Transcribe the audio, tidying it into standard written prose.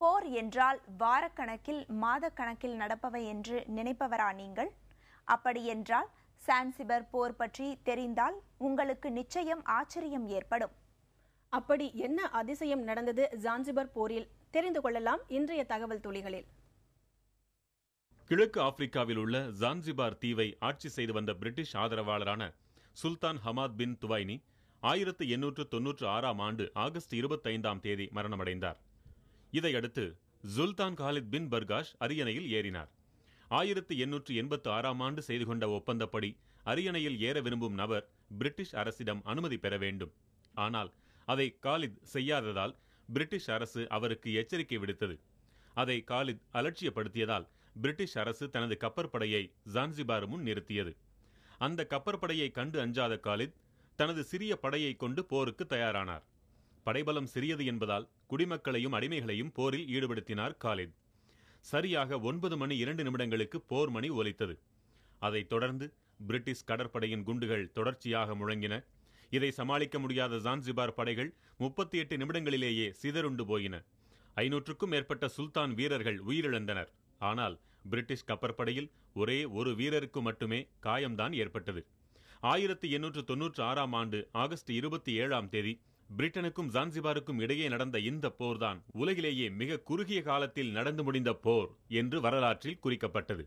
போர் என்றால் வாரக்கணக்கில் மாதக்கணக்கில் நடப்பவை என்று நினைப்பவரா நீங்கள்? அப்படியென்றால் சான்சிபர் போர் பற்றி தெரிந்தால் உங்களுக்கு நிச்சயம் ஆச்சரியம் ஏற்படும். அப்படி என்ன அதிசயம் நடந்தது ஜான்சிபர் போரில்? தெரிந்து கொள்ளலாம் இன்றைய தகவல் துளிகளில். கிழக்கு ஆப்பிரிக்காவில் உள்ள ஜான்சிபார் தீவை ஆட்சி செய்து வந்த பிரிட்டிஷ் ஆதரவாளரான சுல்தான் ஹமாத் பின் துவைனி 1896 ஆண்டு ஆகஸ்ட் 25 மரணமடைந்தார். இதையடுத்து சுல்தான் காலித் பின் பர்காஷ் அரியணையில் ஏறினார். 1886 ஆண்டு செய்து கொண்ட ஒப்பந்தப்படி அரியணையில் ஏற விரும்பும் நபர் பிரிட்டிஷ் அரசிடம் அனுமதி பெற வேண்டும். ஆனால் அதை காலித் செய்யாததால் பிரிட்டிஷ் அரசு அவருக்கு எச்சரிக்கை விடுத்தது. அதை காலித் அலட்சியப்படுத்தியதால் பிரிட்டிஷ் அரசு தனது கப்பற்படையை ஜான்சிபார் முன் நிறுத்தியது. அந்த கப்பற்படையை கண்டு அஞ்சாத காலித் தனது சிறிய படையை கொண்டு போருக்கு தயாரானார். படைபலம் சிறியது என்பதால் குடிமக்களையும் அடிமைகளையும் போரில் ஈடுபடுத்தினார் காலித். சரியாக 9:02 போர் மணி ஒலித்தது. அதைத் தொடர்ந்து பிரிட்டிஷ் கடற்படையின் குண்டுகள் தொடர்ச்சியாக முழங்கின. இதை சமாளிக்க முடியாத ஜான்சிபார் படைகள் 38 நிமிடங்களிலேயே சிதறுண்டு போயின. 500க்கும் மேற்பட்ட சுல்தான் வீரர்கள் உயிரிழந்தனர். ஆனால் பிரிட்டிஷ் கப்பற்படையில் ஒரே ஒரு வீரருக்கு மட்டுமே காயம்தான் ஏற்பட்டது. 1896 ஆண்டு ஆகஸ்ட் 27 பிரிட்டனுக்கும் ஜான்சிபாருக்கும் இடையே நடந்த இந்த போர்தான் உலகிலேயே மிக குறுகிய காலத்தில் நடந்து முடிந்த போர் என்று வரலாற்றில் குறிக்கப்பட்டது.